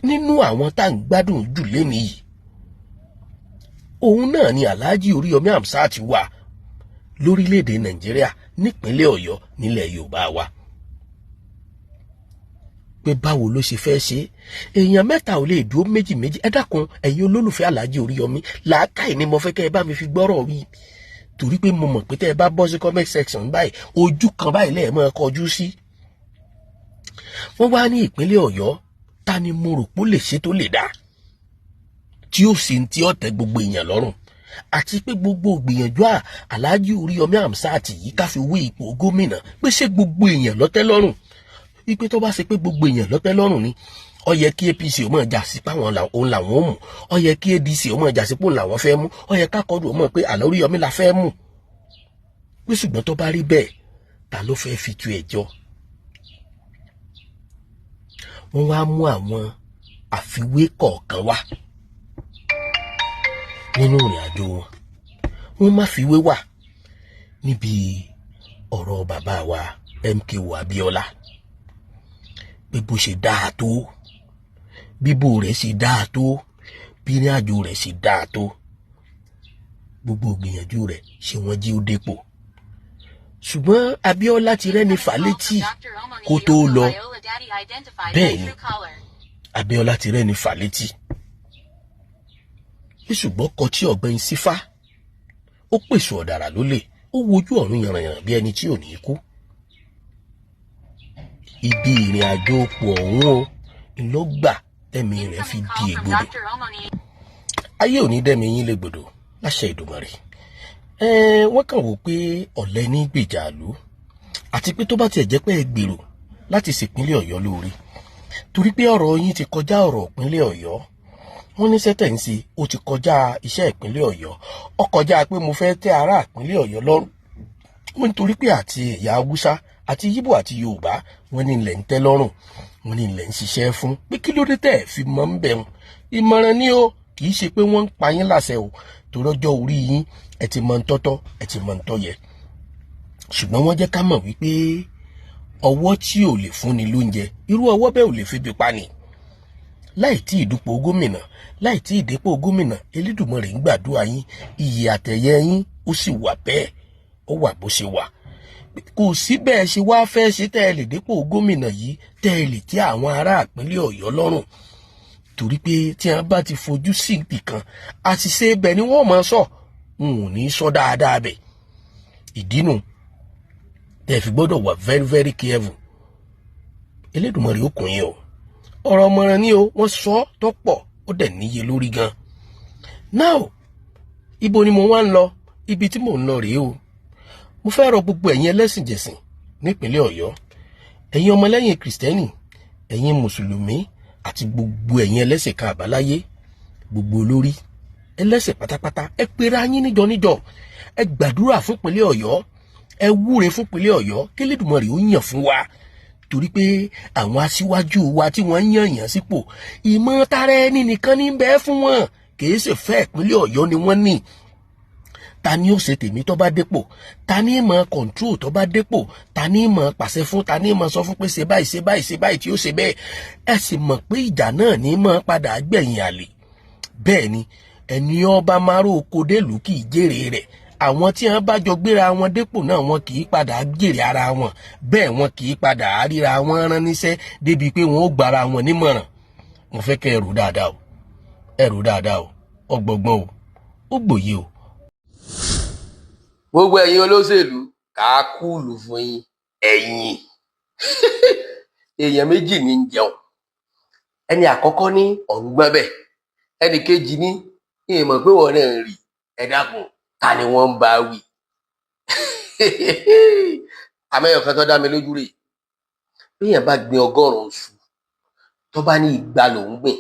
Nínú àwọn tá à ń gbádùn jù lénìí yìí, òun náà ni Alhaji Oríyọmí Hamzat wà lórílẹ̀‐èdè Nàìjíríà, nípínlẹ̀ Ọ̀yọ́, nílẹ̀ Yorùbá wa. Pé báwo ló ṣe fẹ́ ṣe, èèyàn mẹ́ta ò lè dúró méjì méjì. Ẹ dákun ẹ̀yin olólùfẹ́ Alhaji Oríyọmí, làákàyè ni mo fẹ́ kẹ́ ẹ bá mi fi gbọ́rọ̀ wí, torí pé mo mọ̀ pé tẹ́ ẹ bá bọ́ sí comment section báyìí ojú kan báyìí lẹ́ẹ̀ máa kọjú sí. Wọ́n wá ní ìpínlẹ̀ Ọ̀yọ́ ta ni mo rò pé ó lè ṣe tó lè dá tí ó sì ń tí ó tẹ́ gbogbo èèyàn lọ́rùn, àti pé gbogbo ìgbìyànjú Alhaji Oríyọmí Hamzat yìí ká fi wé ipò gómìnà pé ṣé gbogbo èèyàn ló tẹ́ lọ́rùn, wípé tó bá ṣe pé gbogbo èèyàn ló tẹ́ lọ́rùn ni ó yẹ kí APC ó máa jà sí páwọn òun làwọn ó mú, ó yẹ kí ADC ó máa jà sí pòun làwọn fẹ́ mú, ó yẹ kákọọdù ó mọ̀ pé Àlọ́ Oríyọmí la fẹ́ mú. Pé ṣùgbọ́n tó bá rí bẹ́ẹ̀ ta ló fẹ́ fi tu ẹjọ́? Wọ́n wá mú àwọn àfiwé kọ̀ọ̀kan wá nínú ìrìn àjò wọn. wọ́n má fi wé wà níbi ọ̀rọ̀ bàbá wa MKO Abíọ́lá pé bó ṣe dáa tó, bíbò rẹ̀ ṣe dáa tó, bí ní àjò rẹ̀ ṣe dáa tó, gbogbo ìgbìyànjú rẹ̀ ṣe wọ́n jí ó dépò. Ṣùgbọ́n Abíọ́lá ti rẹ́ni fà létí kó tó lọ. Bẹ́ẹ̀ ni Abíọ́lá ti rẹ́ni fà létí. Ṣùgbọ́n kọ tí ọ̀gbẹ́ni Sífá ó pèsè ọ̀dàrà lólè, ó wojú ọ̀run yànrànyànràn bí ẹni tí ò ní kú. Ibi ìrìn àjò pọ̀ ọ̀hún o ló gbà tẹ́mi rẹ̀ fi di ègbodò. Ayé ò ní dẹ́mi yín légbodò láṣẹ Ìdùmarè. Wọ́n kàn wò pé ọ̀lẹ ní gbèjà ìlú, àti pé tó bá tiẹ̀ jẹ́ pé ẹ gbèrò láti ṣèpínlẹ̀ Ọ̀yọ́ lóore, torí pé ọ̀rọ̀ yín ti kọjá ọ̀rọ̀ ìpínlẹ̀ Ọ̀yọ́. Wọ́n ní sẹ́tẹ̀ǹsì ó ti kọjá iṣẹ́ ìpínlẹ̀ Ọ̀yọ́, ó kọjá pé mo fẹ́ tẹ́ ará ìpínlẹ̀ Ọ̀yọ́ lọ́rùn. Wọ́n nítorí pé àti ẹ̀yà Haúsá àti Yíbò àti Yorùbá wọ́n ní ilẹ̀ ń tẹ́ lọ́rùn, wọ́n ní ilẹ̀ ń ṣiṣẹ́ fún, pé kí ló dé tẹ́ fi mọ́ ń bẹ̀rùn. Ìmọ̀ràn ni o, kì í ṣe pé wọ́n ń pa yín láṣẹ o, torí ọjọ́ orí yín ẹ ti mọ̀ ń tọ́tọ́, ẹ ti mọ̀ ń tọ́yẹ. Ṣùgbọ́n wọ́n jẹ́ ká mọ̀ wípé ọwọ́ tí ò lè fúnni lóúnjẹ, irú ọwọ́ bẹ́ẹ̀ ò lè febi pani. Láì tí ìdúpọ̀ gómìnà, láì tí ìdépò gómìnà, Elédùmarè ń gbàdúrà yín, iyì àtẹ̀yẹ yín ó sì wà bẹ́ẹ̀, ó wà bó ṣe wà. Kò sí bẹ́ẹ̀ ṣe wá fẹ́ ṣe tẹ́ ẹ lè dépò gómìnà yìí tẹ́ ẹ lè tẹ́ àwọn ará ìpínlẹ̀ Ọ̀yọ́ lọ́rùn, torí pé tí wọ́n bá ti fojú sí ibì kan, àṣìṣe ibẹ̀ ni wọ́n máa sọ, wọn ò ní sọ dáadáa bẹ̀. Ìdínú tẹ́ fi gbọ́dọ̀ wà very very careful. Elédùmarè ó kún yín o. Ọ̀rọ̀ ọmọràn ni o, wọ́n sọ tó pọ̀, ó dẹ̀ níye lórí gan. Now ibo ni mo wá ń lọ? Ibi tí mò ń lọ rèé o. Mo fẹ́ rọ gbogbo ẹ̀yin ẹlẹ́sìn jẹ̀sìn nípínlẹ̀ Ọ̀yọ́, ẹ̀yin ọmọlẹ́yìn Kristẹni, ẹ̀yin Mùsùlùmí àti gbogbo ẹ̀yin ẹlẹ́sìn kan àbáláyé, gbogbo olórí ẹlẹ́sìn pátápátá, ẹ pera yín níjọ níjọ, ẹ gbàdúrà fún ìpínlẹ̀ Ọ̀yọ́, ẹ wúre fún ìpínlẹ̀ Ọ̀yọ́, kí Elédùmarè ó yàn fún wa, torí pé àwọn aṣíwájú wa tí wọ́n yàn sípò, ìmọ̀ tara ẹni nìkan ní bẹ́ẹ̀ fún wọn, kì í ṣe fẹ́ ìpínlẹ̀ Ọ̀yọ́ ni wọ́n ní. Ta ni ó ṣe tèmi tó bá dépò? Ta ni mọ̀ control tó bá dépò? Ta ni mọ̀ pàṣẹ fún? Ta ni mọ̀ sọ fún pé ṣe báyìí ṣe báyìí ṣe báyìí tí ó ṣe bẹ́ẹ̀? Ẹ sì mọ̀ pé ìjà náà ní mọ̀ padà gbẹ̀yìn àlè. Bẹ́ẹ̀ ni ẹni ọba márò oko délùú kì í jèrè rẹ̀. Àwọn tí wọ́n bá jọ gbéra wọn dépò náà wọn kì í padà jèrè ara wọn. Bẹ́ẹ̀ wọn kì í padà ríra wọn rán níṣẹ́ débi pé wọn ó gbára wọn nímọ̀ràn. Mo fẹ́ kẹ́ ẹ rò dáadáa o. Ẹ rò dáadáa o. Ọgbọ̀gbọ́n o. Ó gbòye o. Gbogbo ẹ̀yin olóṣèlú kàákùlù fún yín ẹ̀yin èèyàn méjì ní ń jẹun. Ẹni àkọ́kọ́ ní ọ̀rùngbọ́n bẹ̀, ẹnì kejì ní ìmọ̀ pé wọ́n náà ń rí, ẹ dákun ta ni wọ́n ń bá wí. Àmẹ́yọ̀ kan tó dá mi lójú rè, béèyàn bá gbin 100 oṣù tó bá ní 200 lòún gbìn,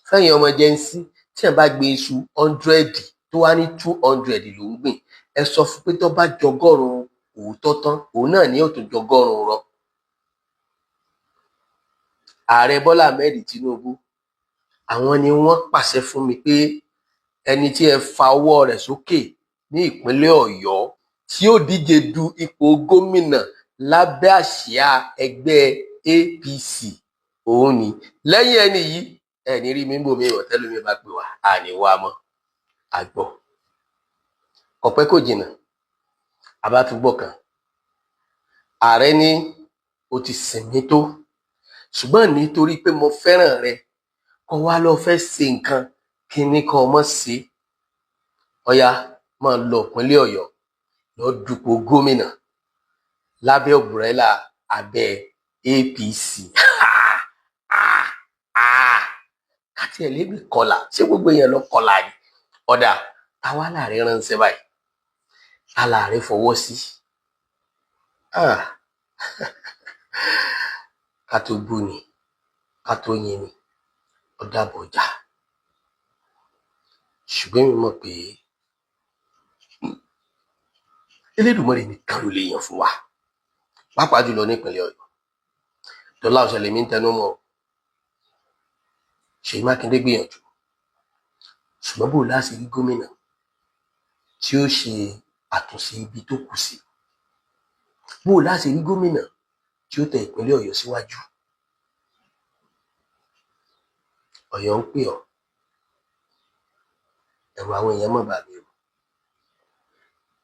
fẹ́yìn ọmọ jẹ́nsí tí ẹ̀ bá gbin iṣu 100 tó wá ní 200 lòún gbìn, ẹ sọ fún pé tó bá jọgọ́rùn òótọ́ tán, òun náà ní ó tún jọgọ́rùn rọ. Ààrẹ Bọ́lá Ahmed Tinubu, àwọn ni wọ́n pàṣẹ fún mi pé ẹni tí ẹ fa ọwọ́ rẹ̀ sókè ní ìpínlẹ̀ Ọ̀yọ́ tí ó díje du ipò gómìnà lábẹ́ àsíá ẹgbẹ́ APC, òun ni. Lẹ́yìn ẹni yìí ẹni rí mi ń bò mí ìwọ̀tẹ́lú mi bá pè wá àníwá mọ́ àgbọ̀. Ọ̀pẹ́ kò jìnnà abátúgbọ̀ kan, ààrẹ ní o ti sìn mí tó, ṣùgbọ́n nítorí pé mo fẹ́ràn rẹ kó wá lọ fẹ́ ṣe nǹkan kí ní kó mọ̀ sí, ọ̀yá máa lọ ìpínlẹ̀ Ọ̀yọ́ lọ dupò gómìnà lábẹ́ òbúrẹ́là abẹ́ APC. Káti ẹ̀ lébi kọlà, ṣé gbogbo èèyàn lọ kọlà ni? Ọ̀dà táwa láàrin ránṣẹ́ báyìí, aláàrẹ fọwọ́ sí. Ká tó bú ni, ká tó yin ni, ó dàbọ̀ ọjà. Ṣùgbọ́n mi mọ̀ pé Elédùmarè nìkan ló lè yàn fún wa, pàápàá jùlọ nípínlẹ̀ Ọ̀yọ́. Dọ́là Ọ̀ṣẹ́lẹ̀ mi ń tẹnu mọ́, Ṣèyí Mákindé gbìyànjú, ṣùgbọ́n bò láti rí gómìnà tí ó ṣe àtúnṣe ibi tó kù sí. Bó o láti rí gómìnà tí ó tẹ ìpínlẹ̀ Ọ̀yọ́ síwájú. Ọ̀yọ́ ń pè ọ́, ẹ̀rù àwọn èèyàn mọ̀ bà mí o.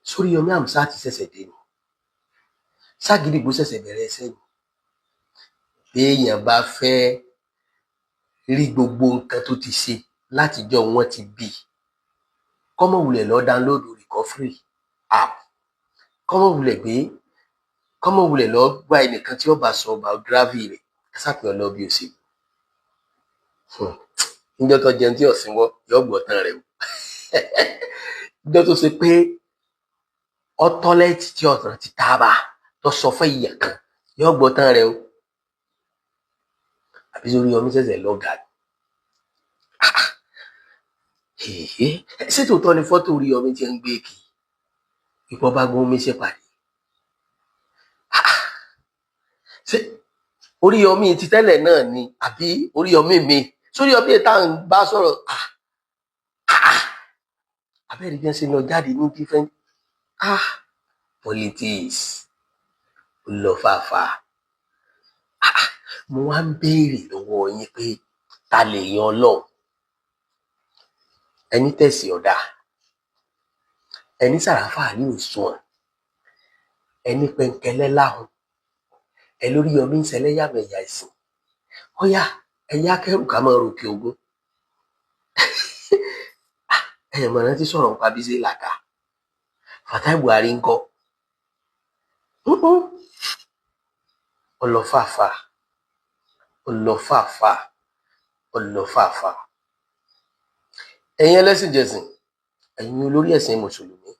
Sóríyọmí Hamzat ṣẹ̀ṣẹ̀ dé ni, Ságídígbò ṣẹ̀ṣẹ̀ bẹ̀rẹ̀ ẹsẹ̀ ni. Béèyàn bá fẹ́ rí gbogbo nǹkan tó ti ṣe látijọ́ wọn ti bí, kọ́mọ wulẹ̀ lọ download recovery app, kọ́mọ wulẹ̀ lọ gba ẹnìkan tí ó bá sọ biography rẹ̀ sápẹ́ ọlọ́ bí òṣèlú. Níjọ́ tó jẹun tí ọ̀sìn wọ́ yọ gbọ́ tán rẹ̀ o. Níjọ́ tó ṣe pé ọ́tọ́lẹ́tì tí ọ̀tàn ti tábà tó sọ fún ìyà kan yọ gbọ́ tán rẹ̀ o. Àbí Sóríyọmí ṣẹ̀ṣẹ̀ lọ́gà ni. Ṣé tòótọ́ ni fọ́tò Oríyọmí ti ń gbé kì í ipò bá gún omi ṣèpàdé? Ṣé Oríyọmí ti tẹ́lẹ̀ náà ni àbí Oríyọmí mi? Sóríyọmí tá à ń bá sọ̀rọ̀ abẹ́rẹ́ bí wọ́n ṣe lọ jáde ní different politics lọ fàáfà. Mo wá ń béèrè lọ́wọ́ yín pé ta lè yan Ọlọ́run? Ẹni Tẹ̀sí ọ̀dà, ẹni Sàràfà ní òṣùwọ̀n, ẹni Pẹ̀nkẹ́lẹ́ láhùn, ẹ lóríyọmí ń ṣẹlẹ́yàmẹ̀yà ẹ̀sìn. Ọ̀yá ẹ̀yà kẹrù ká máa ròkè ogun. Ẹ̀yàn mọ̀ rántí sọ̀rọ̀ nípa Bísí Làkà, Fatai Buhari ń kọ́. Ọlọ́fàfà. Ẹ̀yin ẹlẹ́sìn jẹ̀sìn, ẹ̀yin olórí ẹ̀sìn mùsùlùmí,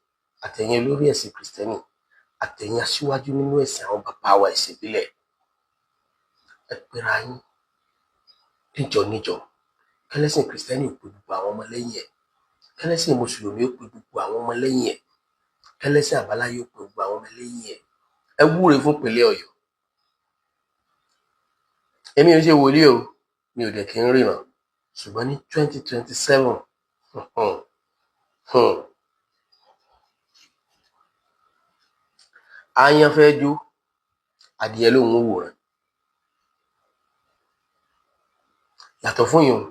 àtẹ̀yin olórí ẹ̀sìn kìrìsìtẹ́nì, àtẹ̀yin aṣíwájú nínú ẹ̀sìn àwọn bàbá wa ẹ̀sìn ìbílẹ̀, ẹ pera yín níjọ, kẹlẹ́sìn kìrìsìtẹ́nì ó pe gbogbo àwọn ọmọlẹ́yìn ẹ̀, kẹlẹ́sìn mùsùlùmí ó pe gbogbo àwọn ọmọlẹ́yìn ẹ̀, kẹlẹ́sìn àbáláyé ó pe gbogbo àwọn ọmọlẹ́yìn ẹ̀. Ẹ wúre fún ìpínlẹ̀ Ọ̀yọ́. Èmi ò ṣe wòlíì o, mi ò dẹ̀ kí ń ríran, ṣùgbọ́n ní 2027 aáyán fẹ́ jó, adìẹ lòun ò wòran. Yàtọ̀ fún yòó,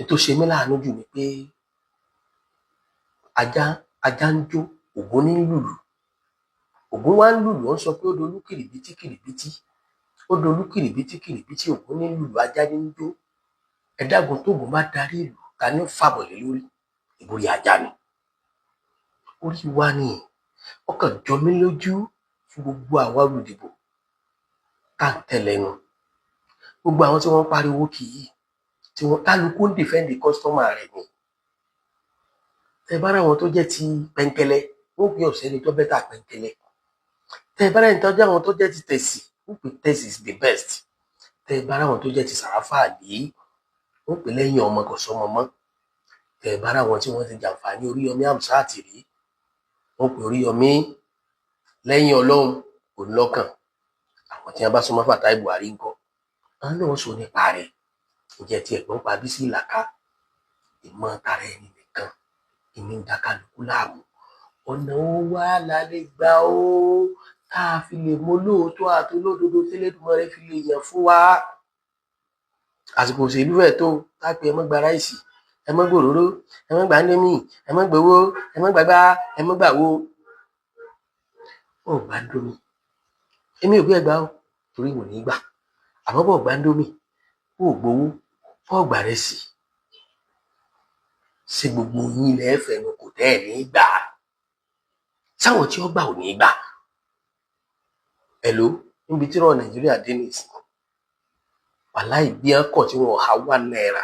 ètò ṣe mí láàánú jù ni pé ajá ń jó, Ògún ní lùlù. Ògún wá ń lùlù, ó ń sọ pé ó dolú kìrìbìtì, Ògún ní lùlù, ajá ní ń jó. Ẹ̀dágun tóògùn bá darí ìlú, ta ní fàbọ̀lé lórí? Ìborí ajá ni. Orí wa ni ọkàn jọ mí lójú fún gbogbo àwa olùdìbò tá ń tẹ̀lẹ́nu. Gbogbo àwọn tí wọ́n pariwo kì í, tí wọ́n kálukú ń dìfẹ́ǹdì kọ́sítọ́mà rẹ̀ ni. Tẹ bá ráwọn tó jẹ́ ti Pẹ̀nkẹ́lẹ́, wọ́n pè ọ̀sẹ́ni tó bẹ́tà Pẹ̀nkẹ́lẹ́. Tẹ bá ráwọn tó jẹ́ àwọn tó jẹ́ ti Tẹ̀sí, wọ́n pè Tẹ̀sí is the best. Tẹ bá ráwọn tó jẹ́ ti Sàràfà Àlí, wọ́n pè lẹ́yìn ọmọ kò sọmọ mọ́. Tẹ bá ráwọn tí wọ́n ti jàǹfààní Oríyọmí Hamzat rí, wọ́n pè Oríyọmí lẹ́yìn Ọlọ́run kò lọ́kàn. Àwọn tí wọ́n bá súnmọ́ Fatai Buhari ńkọ́, àwọn náà sọ nípa rẹ̀. Ǹjẹ́ tí ẹ̀gbọ́n pa Bísí Làkà, ìmọ̀ tara ẹni nìkan, ìní ń da kálukú láàmú. Ọ̀nà ó wá lálẹ́ gbà ó tá a fi lè mọ lóòótọ́ àti olódodo tẹ́lẹ̀dùmarè fi lè yàn fún wa. Àsìkò òṣèlú ẹ̀ tó tápẹ́ ẹ mọ́ gba ráìsì, ẹ mọ́ gbòòrò, ẹ mọ́ gbà ndómì, ẹ mọ́ gbowó, ẹ mọ́ gbàgbá, ẹ mọ́ gbàwó. Ó gbà ndómì, èmi ò gbé ẹgbàá o, torí wò ní gbà. Àmọ́ bọ̀ gbà ndómì, ó gbowó, ó gbà rẹsì. Ṣé gbogbo yín ilẹ̀ ẹ̀fẹ̀nu kò tẹ́ ẹ̀ ní gbà? Sáwọn tí ó gbà ò ní gbà. Ẹ̀ló, níbi tí rọ̀ Nàìjíríà dé nìsín, wàláì bí ọkọ̀ tí wọ́n há wà náírà,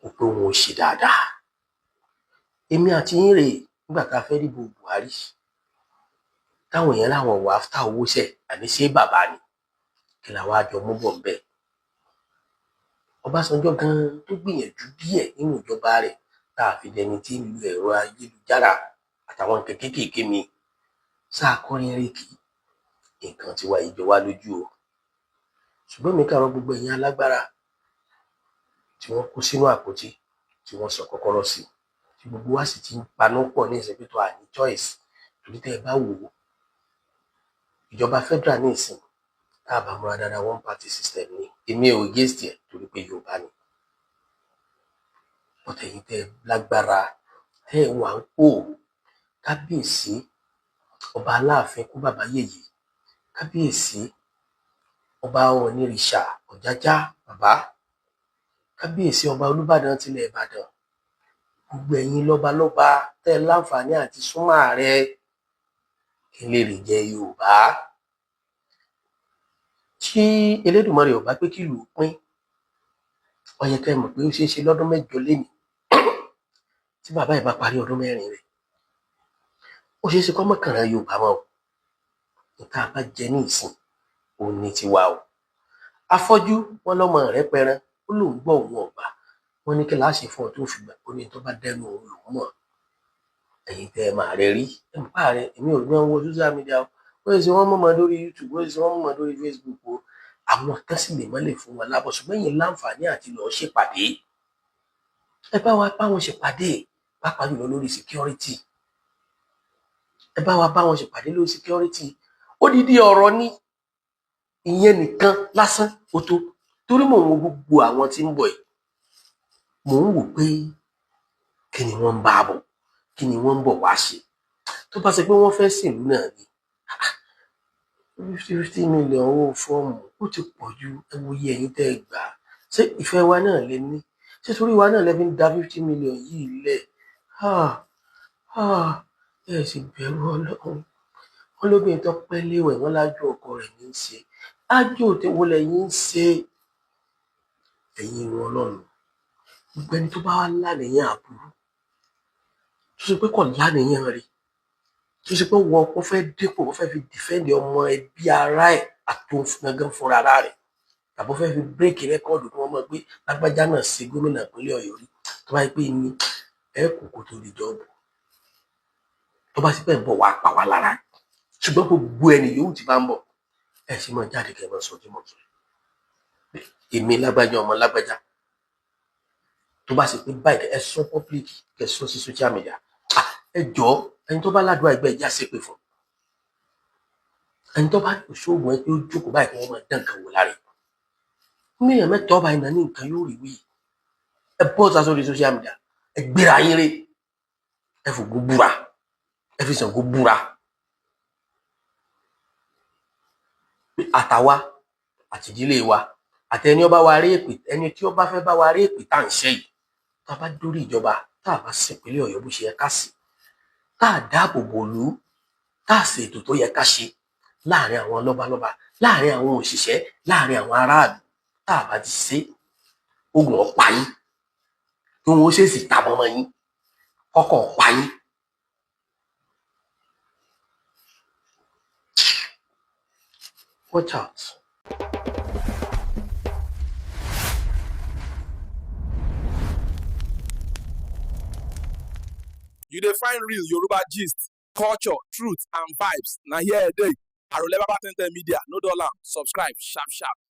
ó pé wọn ò ṣe dáadáa. Èmi àti yín rèé nígbà tá a fẹ́ dìbò Buhari, táwọn èèyàn láwọn wà áfítà owó ṣẹ̀, àní ṣé bàbá ni kí làwọn àjọ mú bọ̀ ńbẹ̀. Ọbásanjọ́ gan tó gbìyànjú díẹ̀ nínú ìjọba rẹ̀ tá a fi dẹni tí ń lu ẹ̀rọ ayélujára àtàwọn nǹkan kéékèèké mi sáà kọrin erékì, nǹkan ti wá ìjọ wá lójú o. Ṣùgbọ́n mi kàrọ gbogbo ẹ̀yin alágbára tí wọ́n kó sínú àpótí, tí wọ́n sọ kọ́kọ́rọ́ sí tí gbogbo wa sì ti ń panú pọ̀ ní ìsìn pé tó àní choice torí tẹ́ ẹ bá wò ó ìjọba federal ní ìsìn tá a bá múra dáadáa one party system ni èmi ò against ẹ̀ torí pé Yorùbá ni ọ̀tẹ̀yìn tẹ́ lágbára tẹ́ ẹ wà ń pò kábíyèsí ọba Aláàfin kú bàbá yèyé kábíyèsí ọba onírìṣà Ọ̀jájá bàbá kábíyèsí ọba Olúbàdàn tilẹ̀ Ìbàdàn gbogbo ẹ̀yin lọ́balọ́ba tẹ́ ẹ láǹfààní àti súnmọ́ ààrẹ eléré jẹ Yorùbá tí Elédùmarè ọba pé kí ìlú pín ó yẹ kẹ́ ẹ mọ̀ pé ó ṣeé ṣe lọ́dún mẹ́jọ lénìí tí bàbá yìí bá parí ọdún mẹ́rin rẹ̀ ó ṣeé ṣe kọ́ mọ́kànlá Yorùbá mọ́ o nǹkan àbá jẹ ní ìsìn òun ní tiwa o afọ́jú wọn lọ́mọ rẹ̀ pẹran ó lóun gbọ́ òun ọ̀gbà wọn ní kí láṣẹ fún ọ tó fi gbà ó ní tó bá dẹnu òun lòún mọ̀ ẹ̀yin tẹ́ ẹ máa rẹ rí ẹ mọ̀ páàrẹ èmi ò gbọ́n wo social media o wọ́n ṣe wọ́n mọ̀mọ́ lórí YouTube wọ́n ṣe wọ́n mọ̀mọ́ lórí Facebook o àwọn kan sì lè mọ́lẹ̀ fún wọn lábọ̀ ṣùgbọ́n yìí láǹfààní àti lọ́ọ́ ṣèpàdé ẹ bá wa bá wọn ṣèpàdé pàápàá jùlọ lórí security ẹ bá wa bá wọn ṣèpàdé lórí security odidi ọ̀rọ̀ ní ìyẹn nìkan lásán ó tó torí mò ń wo gbogbo àwọn tí ń bọ̀ yìí mò ń wò pé kí ni wọ́n ń bá bọ̀ kí ni wọ́n ń bọ̀ wá ṣe tó bá ṣe pé wọ́n fẹ́ sìnlú náà ni 50 million owó fọ́ọ̀mù ó ti pọ̀ ju ẹ wo iye ẹ̀yin tẹ́ ẹ gbà á ṣé ìfẹ́ wa náà lè ní ṣé torí wa náà lè fi ń da 50 million yìí lẹ̀ ẹ sì bẹ̀rù Ọlọ́run wọn lóbìnrin tó pẹ́ léwẹ̀ wọn lájú ọkọ rẹ̀ ní í ṣe ájò tèwo lẹ́yìn ń ṣe ẹ̀yin wọn Ọlọ́run gbogbo ẹni tó bá wá lánìyàn àbúrú tó ṣe pé kò lánìyàn rí tó ṣe pé wọ́n fẹ́ dépò wọ́n fẹ́ fi dìfẹ́ǹdì ọmọ ẹbí ara ẹ̀ àtúngangan fúnra rẹ̀ tàbí wọ́n fẹ́ fi bírèkì rẹ́kọ́ọ̀dù tí wọ́n mọ̀ pé lágbájá náà ṣe gómìnà ìpínlẹ̀ Ọ̀yọ́ rí tó bá yẹ pé ní ẹ kò tó lè jọ́ọ̀bù tó bá sì bẹ́ẹ̀ ń bọ̀ wá pa wá lára ṣùgbọ́n gbogbo ẹni yòówù tí bá ń bọ̀ ẹ sì máa jáde kẹ́ ẹ máa sọ ọdún mọ̀tò èmi lágbájá ọmọ lágbájá tó bá sì pé báyìí ẹ sọ public kẹ́ sọ sí social media ẹ jọ ẹni tó bá ládùúgbò ẹgbẹ́ ìjà ṣépè fún ẹni tó bá ṣoògùn ẹ pé ó jókòó báyìí kí wọ́n máa dán nǹkan wò lára ẹ̀ mílíọ̀nù mẹ́ta ọba iná ní nǹkan yóò rí wí ẹ bọ́ ọ̀sán sórí social media ẹ gbéra yín rí ẹ fògo búra ẹ fi Ṣàngó búra àtàwa àti ìdílé wa àti ẹni ọba wa rí èpè ẹni tí ó bá fẹ́ bá wa rí èpè tá à ń ṣe yìí tá a bá dórí ìjọba tá a bá ṣèpínlẹ̀ Ọ̀yọ́ bó ṣe yẹ ká sí tá a dáàbò bò lú tá a ṣètò tó yẹ ká ṣe láàrin àwọn lọ́balọ́ba láàrin àwọn òṣìṣẹ́ láàrin àwọn aráàlú tá a bá ti ṣe ogun ọ̀pá yín tí wọn ó ṣèṣì ta mọ́mọ́ yín kọ́kọ́ ọ̀pá yín. Watch out. You dey find real Yoruba gist, culture, truth and vibes. Na here e dey. Arole Baba 1010 Media, no dollar. Subscribe sharp sharp.